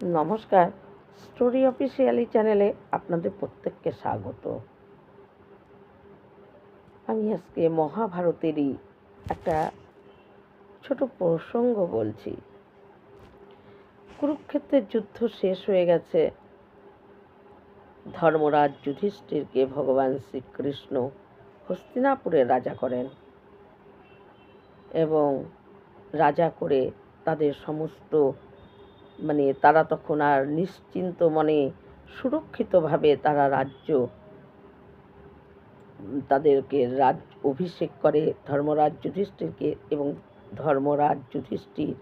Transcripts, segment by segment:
নমস্কার। Story officially চ্যানেলে আপনাদের প্রত্যেককে স্বাগত। আমি আজকে মহাভারতেরই একটা ছোট প্রসঙ্গ বলছি। কুরুক্ষেত্রের যুদ্ধ শেষ হয়ে গেছে। ধর্মরাজ যুধিষ্ঠিরকে ভগবান শ্রীকৃষ্ণ হস্তিনাপুরের রাজা করেন এবং রাজা করে তাদের সমস্ত তারা তখন আর নিশ্চিন্ত মনে সুরক্ষিতভাবে তারা রাজ্য তাদেরকে অভিষেক করে ধর্মরাজ যুধিষ্ঠিরকে। এবং ধর্মরাজ যুধিষ্ঠির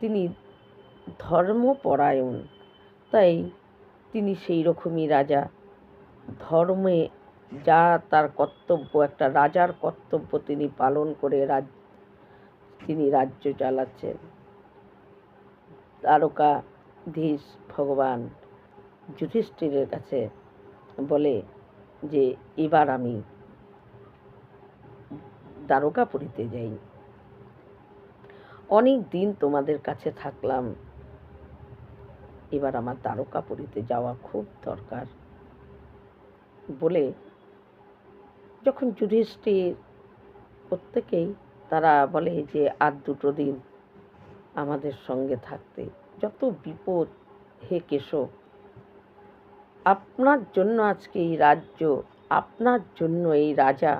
তিনি ধর্মপরায়ণ, তাই তিনি সেই রকমই রাজা। ধর্মে যা তার কর্তব্য, একটা রাজার কর্তব্য তিনি পালন করে তিনি রাজ্য চালাচ্ছেন। দ্বারকাধীশ ভগবান যুধিষ্ঠিরের কাছে বলে যে এবার আমি দ্বারকাপুরীতে যাই, অনেক দিন তোমাদের কাছে থাকলাম, এবার আমার দ্বারকাপুরীতে যাওয়া খুব দরকার বলে যখন যুধিষ্ঠির প্রত্যেকেই তারা বলে যে আর 2 দিন আমাদের সঙ্গে থাকতে, যত বিপদ হে কেশব, আপনার জন্য আজকে এই রাজ্য, আপনার জন্য এই রাজা,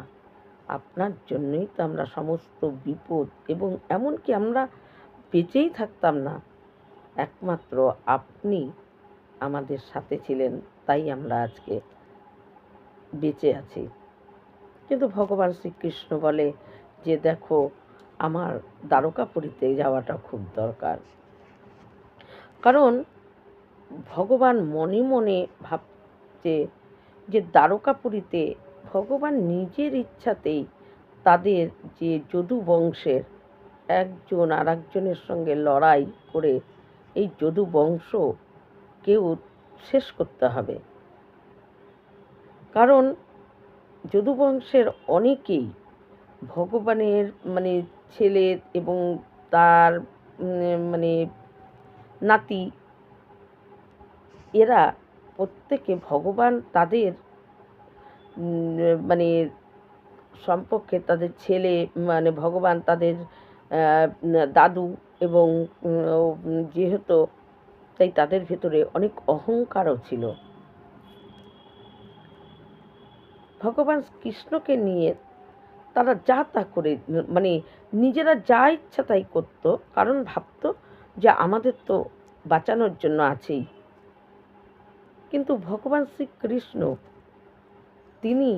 আপনার জন্যই তো আমরা সমস্ত বিপদ, এবং এমনকি আমরা বেঁচেই থাকতাম না, একমাত্র আপনি আমাদের সাথে ছিলেন, তাই আমরা আজকে বেঁচে আছি। কিন্তু ভগবান শ্রীকৃষ্ণ বলে যে দেখো, আমার দ্বারকাপুরীতে যাওয়াটা খুব দরকার। কারণ ভগবান মনে মনে ভাবছে যে দ্বারকাপুরীতে ভগবান নিজের ইচ্ছাতেই তাদের যে যদু বংশের একজন আর একজনের সঙ্গে লড়াই করে এই যদু বংশ কেউ শেষ করতে হবে। কারণ যদু বংশের অনেকেই ভগবানের ছেলে এবং তার নাতি, এরা প্রত্যেকে ভগবান তাদের সম্পর্কে তাদের ছেলে ভগবান তাদের দাদু, এবং যেহেতু তাই তাদের ভেতরে অনেক অহংকারও ছিল। ভগবান কৃষ্ণকে নিয়ে তারা যা তা করে নিজেরা যা ইচ্ছা তাই করত, কারণ ভাবত যে আমাদের তো বাঁচানোর জন্য আছেই। কিন্তু ভগবান শ্রীকৃষ্ণ তিনি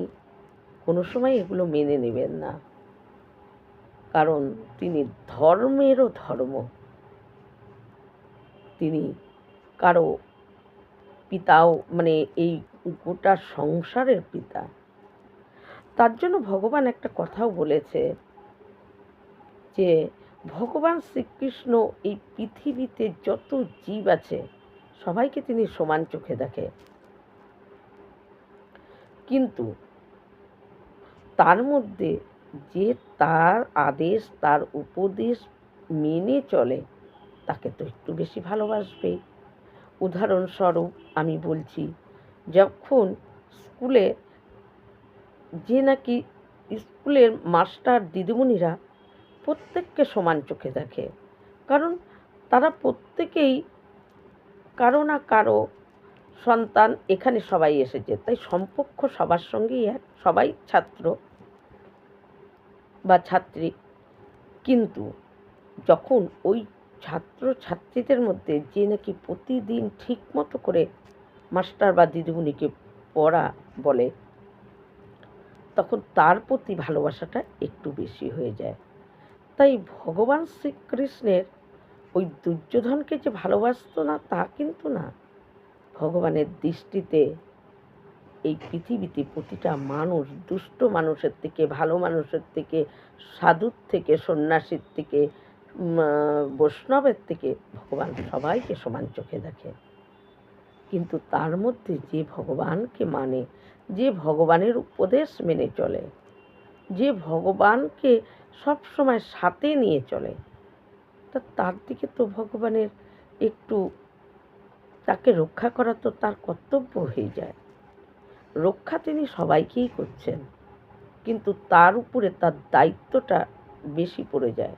কোনো সময় এগুলো মেনে নেবেন না, কারণ তিনি ধর্মেরও ধর্ম, তিনি কারো পিতাও এই গোটা সংসারের পিতা। তার জন্য ভগবান একটা কথাও বলেছে যে ভগবান শ্রীকৃষ্ণ এই পৃথিবীতে যত জীব আছে সবাইকে তিনি সমান চোখে দেখে, কিন্তু তার মধ্যে যে তার আদেশ তার উপদেশ মেনে চলে তাকে তো একটু বেশি ভালোবাসবেই। উদাহরণস্বরূপ আমি বলছি, যখন স্কুলে যে নাকি স্কুলের মাস্টার দিদিমণিরা প্রত্যেককে সমান চোখে দেখে, কারণ তারা প্রত্যেকেই কারো না কারো সন্তান, এখানে সবাই এসেছে, তাই সম্পর্ক সবার সঙ্গেই এক, সবাই ছাত্র বা ছাত্রী। কিন্তু যখন ওই ছাত্র ছাত্রীদের মধ্যে যে নাকি প্রতিদিন ঠিক মতো করে মাস্টার বা দিদিমণিকে পড়া বলে, তখন তার প্রতি ভালোবাসাটা একটু বেশি হয়ে যায়। তাই ভগবান শ্রীকৃষ্ণের ওই দুর্যোধনকে যে ভালোবাসতো না তা কিন্তু না, ভগবানের দৃষ্টিতে এই পৃথিবীতে প্রতিটা মানুষ, দুষ্ট মানুষের থেকে, ভালো মানুষের থেকে, সাধুর থেকে, সন্ন্যাসীর থেকে, বৈষ্ণবের থেকে ভগবান সবাইকে সমান চোখে দেখে। কিন্তু তার মধ্যে যে ভগবানকে মানে, যে ভগবানের উপদেশ মেনে চলে, যে ভগবানকে সব সময় সাথে নিয়ে চলে, তার দিকে তো ভগবানের একটু তাকে রক্ষা করা তো তার কর্তব্য হয়ে যায়। রক্ষা তিনি সবাইকেই করছেন, কিন্তু তার উপরে তার দায়িত্বটা বেশি পড়ে যায়।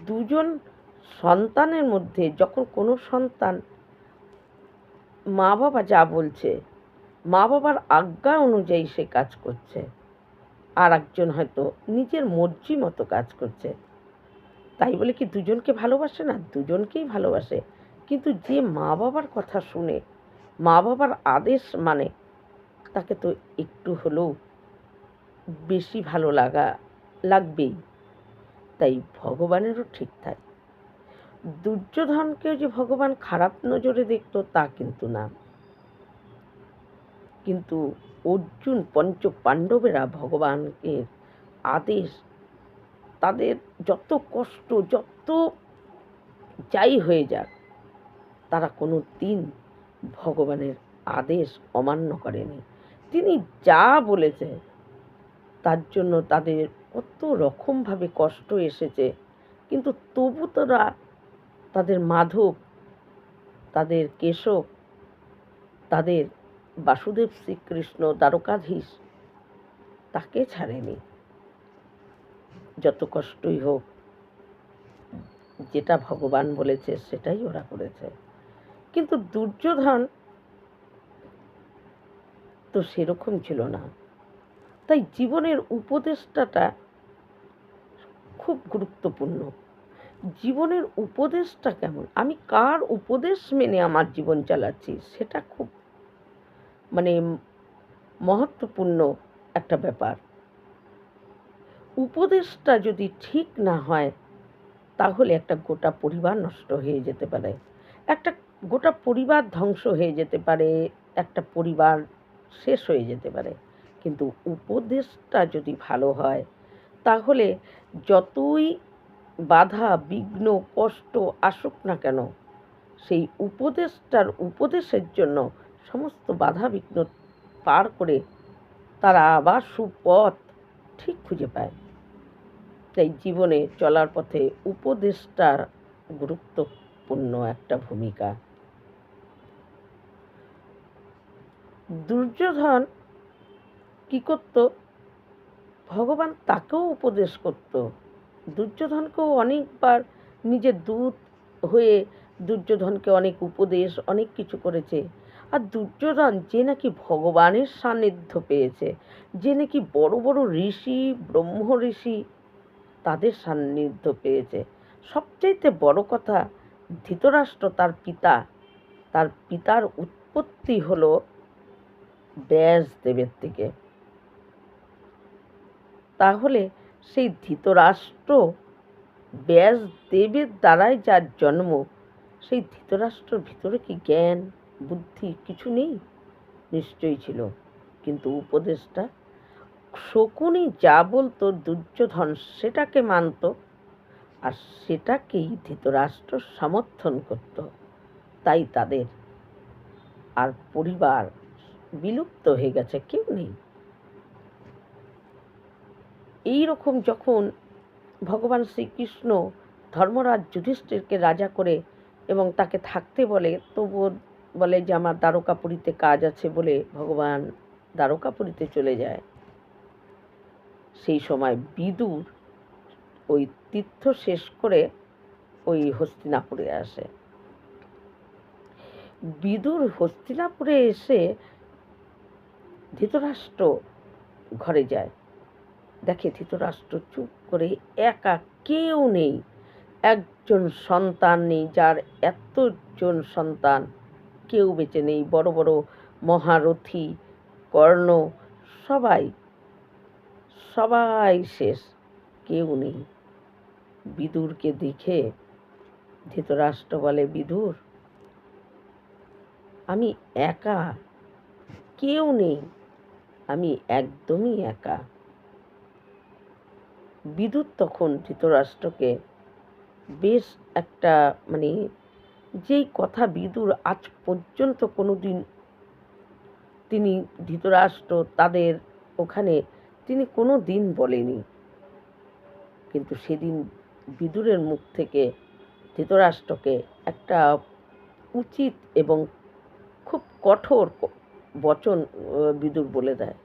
দুজন সন্তানের মধ্যে যখন কোনো সন্তান মা বাবা যা বলছে, মা বাবার আজ্ঞা অনুযায়ী সে কাজ করছে, আর একজন হয়তো নিজের মর্জি মতো কাজ করছে, তাই বলে কি দুজনকে ভালোবাসে না? দুজনকেই ভালোবাসে, কিন্তু যে মা বাবার কথা শুনে, মা বাবার আদেশ মানে, তাকে তো একটু হলেও বেশি ভালো লাগবেই। তাই ভগবানেরও ঠিক তাই। দুর্যোধনকেও যে ভগবান খারাপ নজরে দেখতো তা কিন্তু না, কিন্তু অর্জুন পঞ্চ পাণ্ডবেরা ভগবানের আদেশ, তাদের যত কষ্ট, যত যাই হয়ে যাক, তারা কোনো দিন ভগবানের আদেশ অমান্য করেনি। তিনি যা বলেছে তার জন্য তাদের কত রকমভাবে কষ্ট এসেছে, কিন্তু তবু তারা তাদের মাধব, তাদের কেশব, তাদের বাসুদেব শ্রীকৃষ্ণ দ্বারকাধীশ, তাকে ছাড়েনি। যত কষ্টই হোক, যেটা ভগবান বলেছে সেটাই ওরা করেছে। কিন্তু দুর্যোধন তো সেরকম ছিল না। তাই জীবনের উপদেষ্টাটা খুব গুরুত্বপূর্ণ। জীবনের উপদেশটা কেমন, আমি কার উপদেশ মেনে আমার জীবন চালাচ্ছি, সেটা খুব মহত্বপূর্ণ একটা ব্যাপার। উপদেশটা যদি ঠিক না হয়, তাহলে একটা গোটা পরিবার নষ্ট হয়ে যেতে পারে, একটা গোটা পরিবার ধ্বংস হয়ে যেতে পারে, একটা পরিবার শেষ হয়ে যেতে পারে। কিন্তু উপদেশটা যদি ভালো হয়, তাহলে যতই বাধা বিঘ্ন কষ্ট আসুক না কেন, সেই উপদেশের জন্য সমস্ত বাধা বিঘ্ন পার করে তারা আবার সুপথ ঠিক খুঁজে পায়। তাই জীবনে চলার পথে উপদেশটার গুরুত্বপূর্ণ একটা ভূমিকা। দুর্যোধন কি করত? ভগবান তাকেও উপদেশ করত। দুর্যোধনকেও অনেকবার নিজের দূত হয়ে দুর্যোধনকে অনেক উপদেশ, অনেক কিছু করেছে। আর দুর্যোধন যে নাকি ভগবানের সান্নিধ্য পেয়েছে, যে নাকি বড় বড় ঋষি, ব্রহ্ম ঋষি, তাদের সান্নিধ্য পেয়েছে। সবচাইতে বড় কথা, ধৃতরাষ্ট্র তার পিতার উৎপত্তি হলো ব্যাসদেবের থেকে। তাহলে সেই ধৃতরাষ্ট্র, ব্যাসদেবের দ্বারাই যার জন্ম, সেই ধৃতরাষ্ট্রের ভিতরে কি জ্ঞান বুদ্ধি কিছু নেই? নিশ্চয়ই ছিল। কিন্তু উপদেশটা, শকুনি যা বলতো দুর্যোধন সেটাকে মানত, আর সেটাকেই ধৃতরাষ্ট্র সমর্থন করত। তাই তাদের আর পরিবার বিলুপ্ত হয়ে গেছে, কেউ নেই। এই রকম যখন ভগবান শ্রীকৃষ্ণ ধর্মরাজ যুধিষ্ঠিরকে রাজা করে এবং তাকে থাকতে বলে, তবুও বলে যে আমার দ্বারকাপুরীতে কাজ আছে বলে ভগবান দ্বারকাপুরীতে চলে যায়। সেই সময় বিদুর ওই তীর্থ শেষ করে ওই হস্তিনাপুরে আসে। বিদুর হস্তিনাপুরে এসে ধৃতরাষ্ট্র ঘরে যায়, দেখে ধৃতরাষ্ট্র চুপ করে একা, কেউ নেই, একজন সন্তান নেই, যার এতজন সন্তান কেউ বেঁচে নেই। বড় বড় মহারথী কর্ণ সবাই শেষ, কেউ নেই। বিদুরকে দেখে ধৃতরাষ্ট্র বলে, বিদুর, আমি একা, কেউ নেই, আমি একদমই একা। বিদুর তখন ধৃতরাষ্ট্রকে বেশ একটা যেই কথা বিদুর আজ পর্যন্ত কোনোদিন তিনি ধৃতরাষ্ট্র তাদের ওখানে তিনি কোনো দিন বলেনি, কিন্তু সেদিন বিদুরের মুখ থেকে ধৃতরাষ্ট্রকে একটা উচিত এবং খুব কঠোর বচন বিদুর বলে দেয়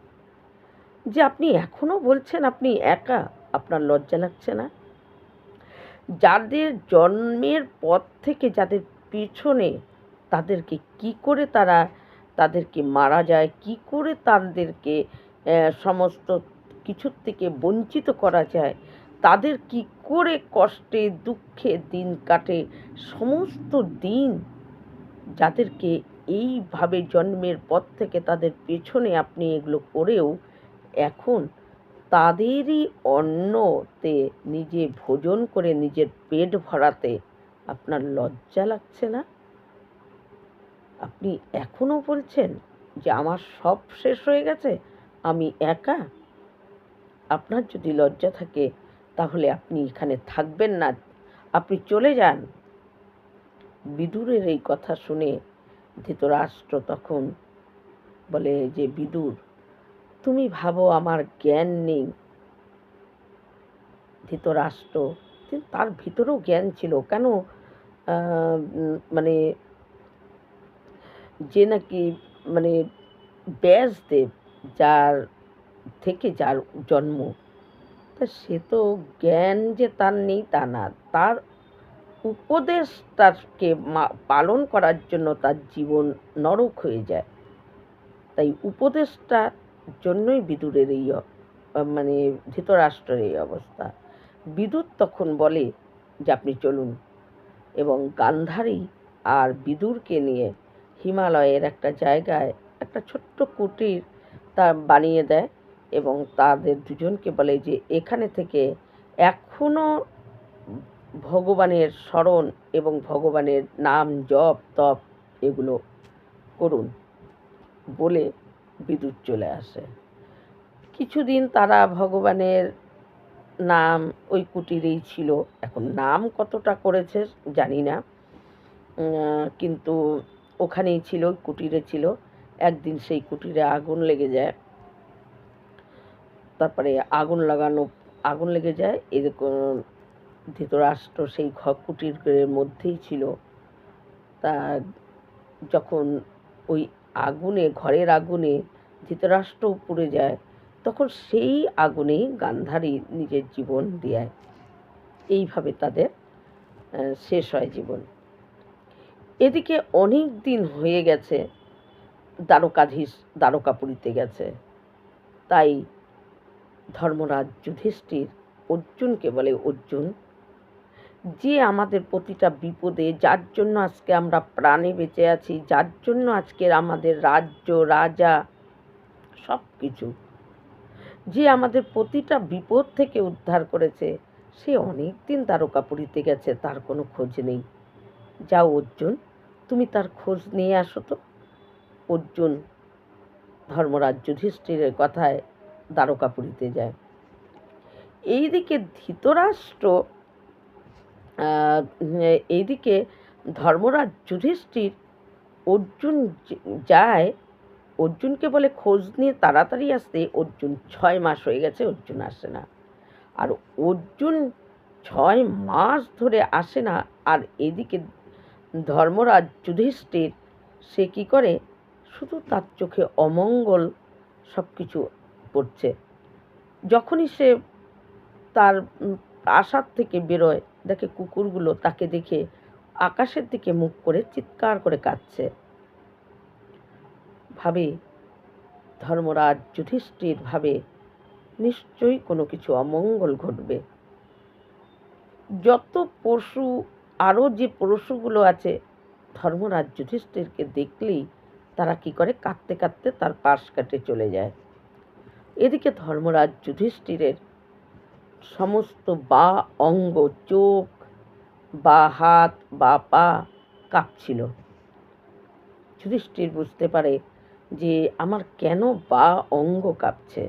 যে আপনি এখনও বলছেন আপনি একা, আপনার লজ্জা লাগছে না? যাদের জন্মের পর থেকে যাদের পেছনে তাদেরকে কি করে তাদেরকে মারা যায়, কি করে তাদেরকে সমস্ত কিছুর থেকে বঞ্চিত করা যায়, তাদের কি করে কষ্টে দুঃখে দিন কাটে, সমস্ত দিন যাদেরকে এইভাবে জন্মের পর থেকে তাদের পেছনে আপনি এগুলো করেও এখন তাদেরই অন্নতে নিজে ভোজন করে নিজের পেট ভরাতে আপনার লজ্জা লাগছে না? আপনি এখনও বলছেন যে আমার সব শেষ হয়ে গেছে, আমি একা? আপনার যদি লজ্জা থাকে তাহলে আপনি এখানে থাকবেন না, আপনি চলে যান। বিদুরের এই কথা শুনে ধৃতরাষ্ট্র তখন বলে যে বিদুর, তুমি ভাবো আমার জ্ঞান নেই। ধৃতরাষ্ট্র তার ভিতরেও জ্ঞান ছিল, কেন মানে যে নাকি মানে ব্যাসদেব যার থেকে যার জন্ম, তা সে তো জ্ঞান যে তার নেই তা না, তার উপদেশ তাকে পালন করার জন্য তার জীবন নরক হয়ে যায়। তাই উপদেশটার জন্যই বিদুরের এই মানে ধৃতরাষ্ট্রের এই অবস্থা। বিদুর তখন বলে যে আপনি চলুন, এবং গান্ধারী আর বিদুরকে নিয়ে হিমালয়ের একটা জায়গায় একটা ছোট্ট কুটির তা বানিয়ে দেয় এবং তাদের দুজনকে বলে যে এখানে থেকে এখনও ভগবানের স্মরণ এবং ভগবানের নাম জপ তপ এগুলো করুন বলে বিদুর চলে আসে। কিছুদিন তারা ভগবানের নাম ওই কুটিরেই ছিল, এখন নাম কতটা করেছে জানি না, কিন্তু ওখানেই ছিল, কুটিরে ছিল। একদিন সেই কুটিরে আগুন লেগে যায়, তারপরে আগুন লেগে যায়, এরকম ধৃতরাষ্ট্র সেই কুটিরের মধ্যেই ছিল। তা যখন ওই ঘরের আগুনে ধৃতরাষ্ট্র পুড়ে যায়, তখন সেই আগুনেই গান্ধারী নিজের জীবন দেয়। এইভাবে তাদের শেষ হয় জীবন। এদিকে অনেক দিন হয়ে গেছে, দ্বারকাধীশ দ্বারকাপুরীতে গেছে। তাই ধর্মরাজ যুধিষ্ঠির অর্জুনকে বলে, অর্জুন, যে আমাদের প্রতিটা বিপদে, যার জন্য আজকে আমরা প্রাণে বেঁচে আছি, যার জন্য আজকের আমাদের রাজ্য রাজা সব কিছু, যে আমাদের প্রতিটা বিপদ থেকে উদ্ধার করেছে, সে অনেক দিন দ্বারকাপুরীতে গেছে, তার কোনো খোঁজ নেই। যাও অর্জুন, তুমি তার খোঁজ নিয়ে আসো তো। অর্জুন ধর্মরাজ যুধিষ্ঠিরের কথায় দ্বারকাপুরীতে যায়। এইদিকে ধৃতরাষ্ট্র এইদিকে ধর্মরাজ যুধিষ্ঠির অর্জুন যায়, অর্জুনকে বলে খোঁজ নিয়ে তাড়াতাড়ি আসতে। অর্জুন 6 মাস হয়ে গেছে, অর্জুন আসে না। আর অর্জুন 6 মাস ধরে আসে না, আর এদিকে ধর্মরাজ যুধিষ্ঠির সে কী করে, শুধু তার চোখে অমঙ্গল সব কিছু পড়ছে। যখনই সে তার প্রাসাদ থেকে বেরোয়, দেখে কুকুরগুলো তাকে দেখে আকাশের দিকে মুখ করে চিৎকার করে কাঁদছে। ভাবে ধর্মরাজ যুধিষ্ঠির ভাবে নিশ্চয়ই কোনো কিছু অমঙ্গল ঘটবে। যত পশু, আরও যে পশুগুলো আছে, ধর্মরাজ যুধিষ্ঠিরকে দেখলেই তারা কি করে, কাঁদতে কাঁদতে তার পাশ কাটে চলে যায়। এদিকে ধর্মরাজ যুধিষ্ঠিরের সমস্ত বা অঙ্গ, চোখ বা হাত বা পা কাঁপছিল। যুধিষ্ঠির বুঝতে পারে যে আমার কেন বা অঙ্গ কাঁপছে,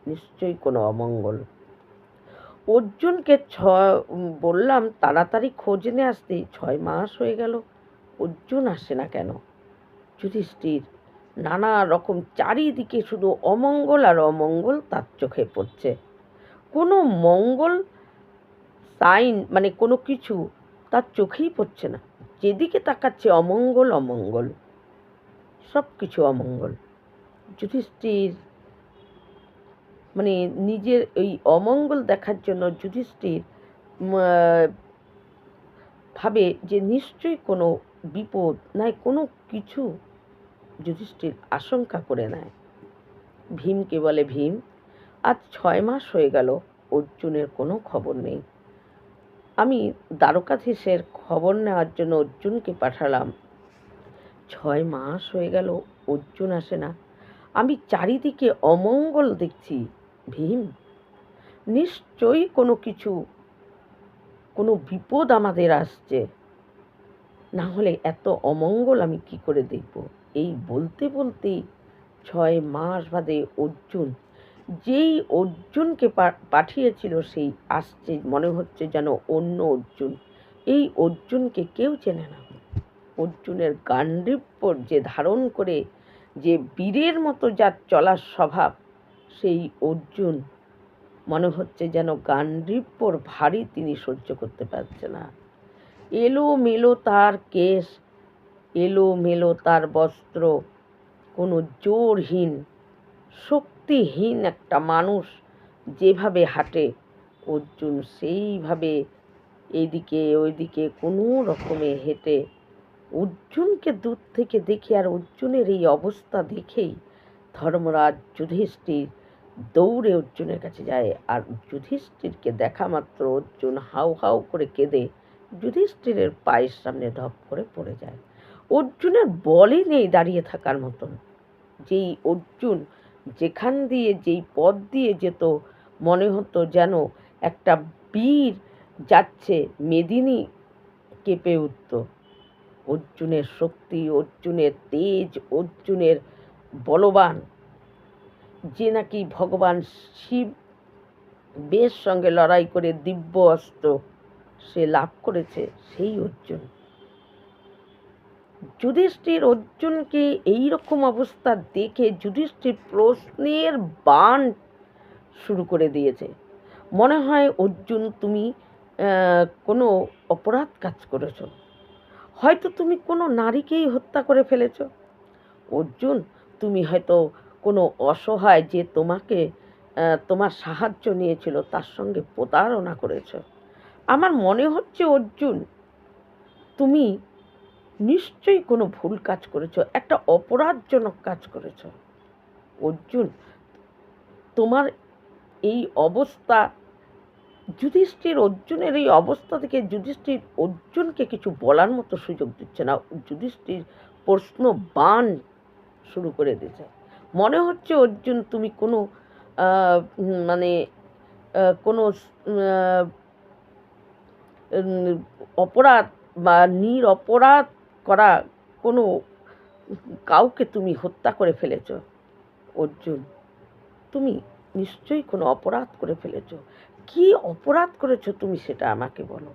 নিশ্চয়ই কোনো অমঙ্গল। অর্জুনকে বললাম তাড়াতাড়ি খোঁজ নিয়ে আসতে, 6 মাস হয়ে গেল, অর্জুন আসে না কেন? যুধিষ্ঠির নানা রকম চারিদিকে শুধু অমঙ্গল আর অমঙ্গল তার চোখে পড়ছে। কোনো মঙ্গল সাইন মানে কোনো কিছু তার চোখেই পড়ছে না। যেদিকে তাকাচ্ছে অমঙ্গল অমঙ্গল, সব কিছু অমঙ্গল। যুধিষ্ঠির মানে নিজের এই অমঙ্গল দেখার জন্য যুধিষ্ঠির ভাবে যে নিশ্চয়ই কোনো বিপদ নয়, কোনো কিছু যুধিষ্ঠির আশঙ্কা করে নেয়। ভীমকে বলে, ভীম, আজ 6 মাস হয়ে গেল অর্জুনের কোনো খবর নেই। আমি দ্বারকাধীশের খবর নেওয়ার জন্য অর্জুনকে পাঠালাম, 6 মাস হয়ে গেল অর্জুন আসে না। আমি চারিদিকে অমঙ্গল দেখছি। ভীম, নিশ্চয়ই কোনো কিছু, কোনো বিপদ আমাদের আসছে, না হলে এত অমঙ্গল আমি কি করে দেখব। এই বলতে বলতেই 6 মাস বাদে অর্জুন, যেই অর্জুনকে পাঠিয়েছিল সেই আসছে, মনে হচ্ছে যেন অন্য অর্জুন। এই অর্জুনকে কেউ চেনে না। অর্জুনের গান্ডীব্য যে ধারণ করে যে বীরের মতো যার চলার স্বভাব, সেই অর্জুন মনে হচ্ছে যেন গান্ডীব্যর ভারী তিনি সহ্য করতে পারছে না। এলোমেলো তার কেশ, এলোমেলো তার বস্ত্র, কোনো জোরহীন শক্তিহীন একটা মানুষ যেভাবে হাঁটে, অর্জুন সেইভাবে এইদিকে ওইদিকে কোনো রকমে হেঁটে। অর্জুনকে দূর থেকে দেখে আর অর্জুনের এই অবস্থা দেখেই ধর্মরাজ যুধিষ্ঠির দৌড়ে অর্জুনের কাছে যায়। আর যুধিষ্ঠিরকে দেখা মাত্র অর্জুন হাউ হাউ করে কেঁদে যুধিষ্ঠিরের পায়ের সামনে ধপ করে পড়ে যায়। অর্জুনের বলই নেই দাঁড়িয়ে থাকার মতন। যেই অর্জুন যেখান দিয়ে যেই পথ দিয়ে যেত, মনে হতো যেন একটা বীর যাচ্ছে, মেদিনী কেঁপে উঠত। অর্জুনের শক্তি, অর্জুনের তেজ, অর্জুনের বলবান, যে নাকি ভগবান শিব বেশ সঙ্গে লড়াই করে দিব্য অস্ত্র সে লাভ করেছে, সেই অর্জুন। যুধিষ্ঠির অর্জুনকে এইরকম অবস্থা দেখে যুধিষ্ঠির প্রশ্নের বাণ শুরু করে দিয়েছে। মনে হয় অর্জুন তুমি কোনো অপরাধ কাজ করেছ, হয়তো তুমি কোনো নারীকেই হত্যা করে ফেলেছ। অর্জুন, তুমি হয়তো কোনো অসহায় যে তোমাকে তোমার সাহায্য নিয়েছিল তার সঙ্গে প্রতারণা করেছ। আমার মনে হচ্ছে অর্জুন, তুমি নিশ্চয়ই কোনো ভুল কাজ করেছ, একটা অপরাধজনক কাজ করেছ। অর্জুন, তোমার এই অবস্থা, যুধিষ্ঠির অর্জুনের এই অবস্থা থেকে যুধিষ্ঠির অর্জুনকে কিছু বলার মতো সুযোগ দিচ্ছে না। যুধিষ্ঠির প্রশ্ন বাণ শুরু করে দিয়েছে। মনে হচ্ছে অর্জুন, তুমি কোনো মানে কোনো অপরাধ বা নিরপরাধ করা কোনো কাউকে তুমি হত্যা করে ফেলেছ। অর্জুন, তুমি নিশ্চয়ই কোনো অপরাধ করে ফেলেছ। কি অপরাধ করেছ তুমি সেটা আমাকে বলো।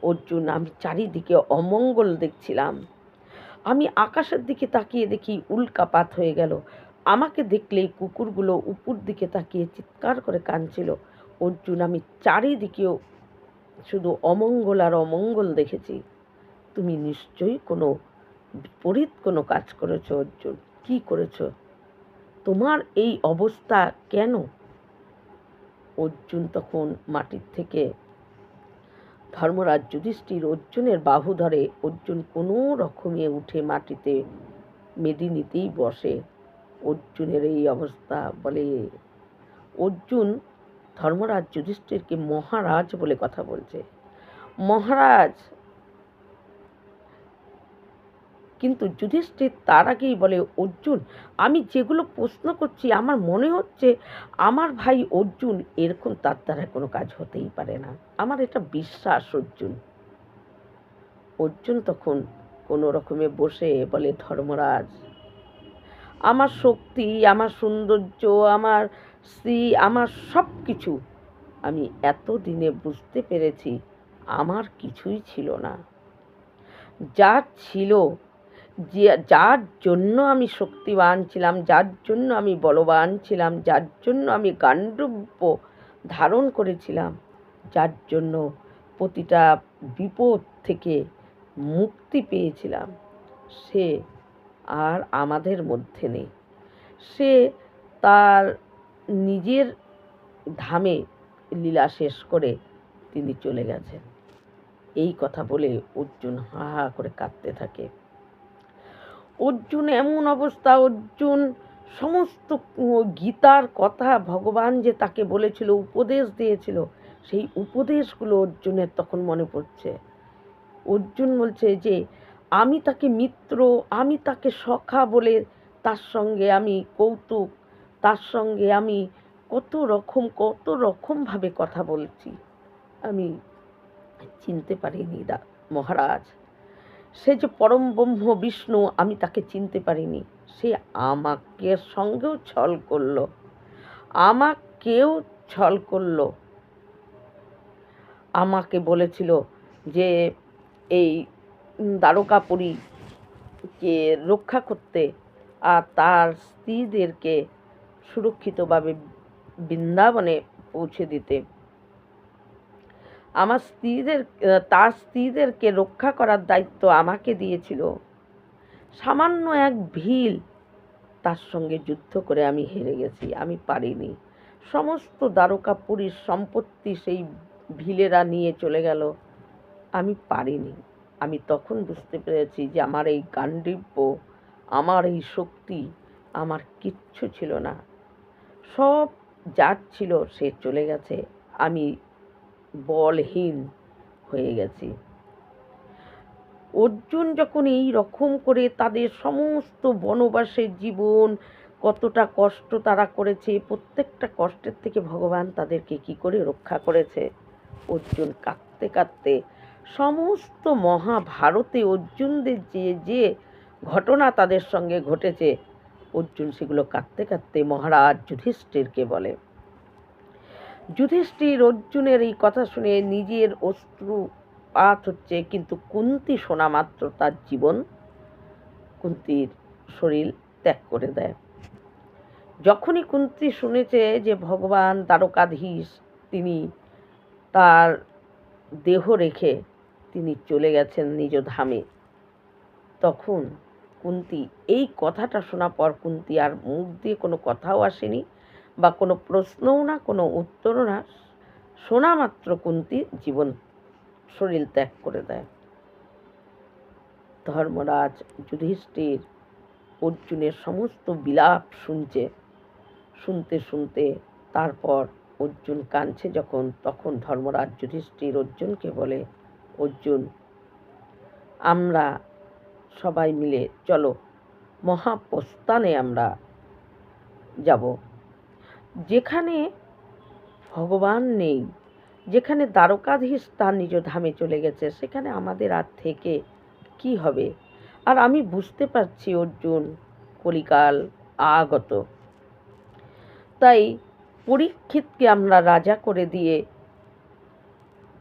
অর্জুন, আমি চারিদিকে অমঙ্গল দেখছিলাম। আমি আকাশের দিকে তাকিয়ে দেখি উল্কাপাত হয়ে গেল। আমাকে দেখলেই কুকুরগুলো উপর দিকে তাকিয়ে চিৎকার করে কাঁদছিল। অর্জুন, আমি চারিদিকেও শুধু অমঙ্গল আর অমঙ্গল দেখেছি। তুমি নিশ্চয়ই কোনো বিপরীত কোনো কাজ করেছ অর্জুন। কি করেছ? তোমার এই অবস্থা কেন? অর্জুন তখন মাটির থেকে, ধর্মরাজ যুধিষ্ঠির অর্জুনের বাহু ধরে, অর্জুন কোনো রকমে উঠে মাটিতে মেদিনীতেই বসে। অর্জুনের এই অবস্থা বলে, অর্জুন ধর্মরাজ যুধিষ্ঠিরকে মহারাজ বলে কথা বলছে। মহারাজ, কিন্তু যুধিষ্ঠির তার আগেই বলে, অর্জুন, আমি যেগুলো প্রশ্ন করছি আমার মনে হচ্ছে আমার ভাই অর্জুন এরকম, তার দ্বারা কোনো কাজ হতেই পারে না, আমার এটা বিশ্বাস। অর্জুন অর্জুন তখন কোনো রকমে বসে বলে, ধর্মরাজ, আমার শক্তি, আমার সৌন্দর্য, আমার স্ত্রী, আমার সব কিছু আমি এতদিনে বুঝতে পেরেছি আমার কিছুই ছিল না। যা ছিল, যার জন্য আমি শক্তিবান ছিলাম, যার জন্য আমি বলবান ছিলাম, যার জন্য আমি গান্ডীব্য ধারণ করেছিলাম, যার জন্য প্রতিটা বিপদ থেকে মুক্তি পেয়েছিলাম, সে আর আমাদের মধ্যে নেই। সে তার নিজের ধামে লীলা শেষ করে তিনি চলে গেছেন। এই কথা বলে অর্জুন হা হা করে কাঁদতে থাকে। অর্জুন এমন অবস্থা, অর্জুন সমস্ত গীতার কথা ভগবান যে তাকে বলেছিল, উপদেশ দিয়েছিল, সেই উপদেশগুলো অর্জুনের তখন মনে পড়ছে। অর্জুন বলছে যে আমি তাকে মিত্র, আমি তাকে সখা বলে তার সঙ্গে আমি কৌতুক, তার সঙ্গে আমি কত রকমভাবে কথা বলছি, আমি চিনতে পারিনি মহারাজ। সে যে পরম ব্রহ্ম বিষ্ণু, আমি তাকে চিনতে পারিনি। সে আমাকে সঙ্গেও ছল করলো, আমাকেও ছল করলো। আমাকে বলেছিল যে এই দ্বারকাপুরীকে রক্ষা করতে আর তার স্ত্রীদেরকে সুরক্ষিতভাবে বৃন্দাবনে পৌঁছে দিতে। তার স্ত্রীদেরকে রক্ষা করার দায়িত্ব আমাকে দিয়েছিল। সামান্য এক ভিল, তার সঙ্গে যুদ্ধ করে আমি হেরে গেছি, আমি পারিনি। সমস্ত দ্বারকাপুরীর সম্পত্তি সেই ভিলেরা নিয়ে চলে গেল, আমি পারিনি। আমি তখন বুঝতে পেরেছি যে আমার এই গান্ডীব্য, আমার এই শক্তি, আমার কিচ্ছু ছিল না। সব যার ছিল সে চলে গেছে, আমি বলহীন হয়ে গেছি। অর্জুন যখন এই রকম করে তাদের সমস্ত বনবাসের জীবন, কতটা কষ্ট তারা করেছে, প্রত্যেকটা কষ্টের থেকে ভগবান তাদেরকে কি করে রক্ষা করেছে, অর্জুন কাঁদতে কাঁদতে সমস্ত মহাভারতে অর্জুনদের যে যে ঘটনা তাদের সঙ্গে ঘটেছে, অর্জুন সেগুলো কাঁদতে কাঁদতে মহারাজ যুধিষ্ঠিরকে বলে। যুধিষ্ঠির অর্জুনের এই কথা শুনে নিজের অশ্রুপাত হচ্ছে, কিন্তু কুন্তী শোনা মাত্র তার জীবন, কুন্তীর শরীর ত্যাগ করে দেয়। যখনই কুন্তী শুনেছে যে ভগবান দ্বারকাধীশ তিনি তার দেহ রেখে তিনি চলে গেছেন নিজ ধামে, তখন কুন্তী এই কথাটা শোনার পর কুন্তী আর মুখ দিয়ে কোনো কথাও আসেনি, বা কোনো প্রশ্নও না, কোনো উত্তরও না। শোনা মাত্র কুন্তী শরীর ত্যাগ করে দেয়। ধর্মরাজ যুধিষ্ঠির অর্জুনের সমস্ত বিলাপ শুনতে শুনতে তারপর অর্জুন কাঁদছে যখন, তখন ধর্মরাজ যুধিষ্ঠির অর্জুনকে বলে, অর্জুন, আমরা সবাই মিলে চলো মহাপ্রস্থানে আমরা যাব। যেখানে ভগবান নেই, যেখানে দ্বারকাধীশ তার নিজ ধামে চলে গেছে, সেখানে আমাদের আর থেকে কি হবে? আর আমি বুঝতে পারছি অর্জুন, কলিকাল আগত, তাই পরীক্ষিতকে আমরা রাজা করে দিয়ে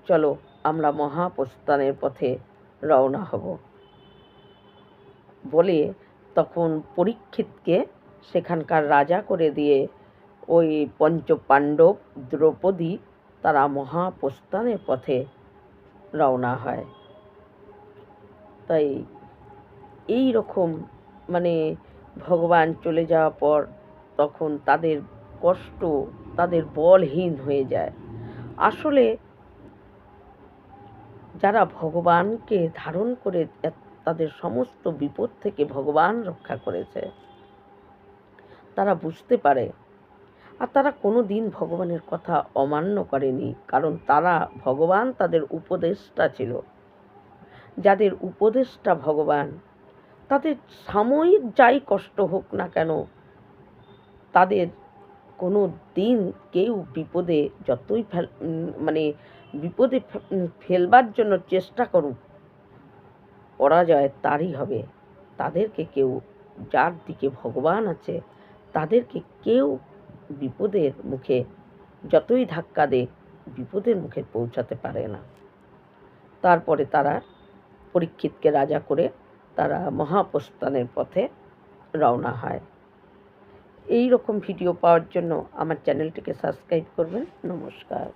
চলো আমরা মহাপ্রস্থানের পথে রওনা হব বলে তখন পরীক্ষিতকে সেখানকার রাজা করে দিয়ে ওই পঞ্চপাণ্ডব, দ্রৌপদী তারা মহাপ্রস্থানের পথে রওনা হয়। তাই এই রকম ভগবান চলে যাওয়ার পর তখন তাদের কষ্ট, তাদের বলহীন হয়ে যায়। আসলে যারা ভগবানকে ধারণ করে তাদের সমস্ত বিপদ থেকে ভগবান রক্ষা করেছে, তারা বুঝতে পারে, আর তারা কোনো দিন ভগবানের কথা অমান্য করেনি, কারণ তারা ভগবান তাদের উপদেষ্টা ছিল। যাদের উপদেষ্টা ভগবান, তাদের সাময়িক যাই কষ্ট হোক না কেন, তাদের কোনো দিন কেউ বিপদে যতই বিপদে ফেলবার জন্য চেষ্টা করুক, পরাজয় তারই হবে। তাদেরকে কেউ, যার দিকে ভগবান আছে, তাদেরকে কেউ বিপদের মুখে যতই ধাক্কা দেয়, বিপদের মুখে পৌঁছাতে পারে না। তারপরে তারা পরীক্ষিতকে রাজা করে তারা মহাপ্রস্থানের পথে রওনা হয়। এই রকম ভিডিও পাওয়ার জন্য আমার চ্যানেলটিকে সাবস্ক্রাইব করবেন। নমস্কার।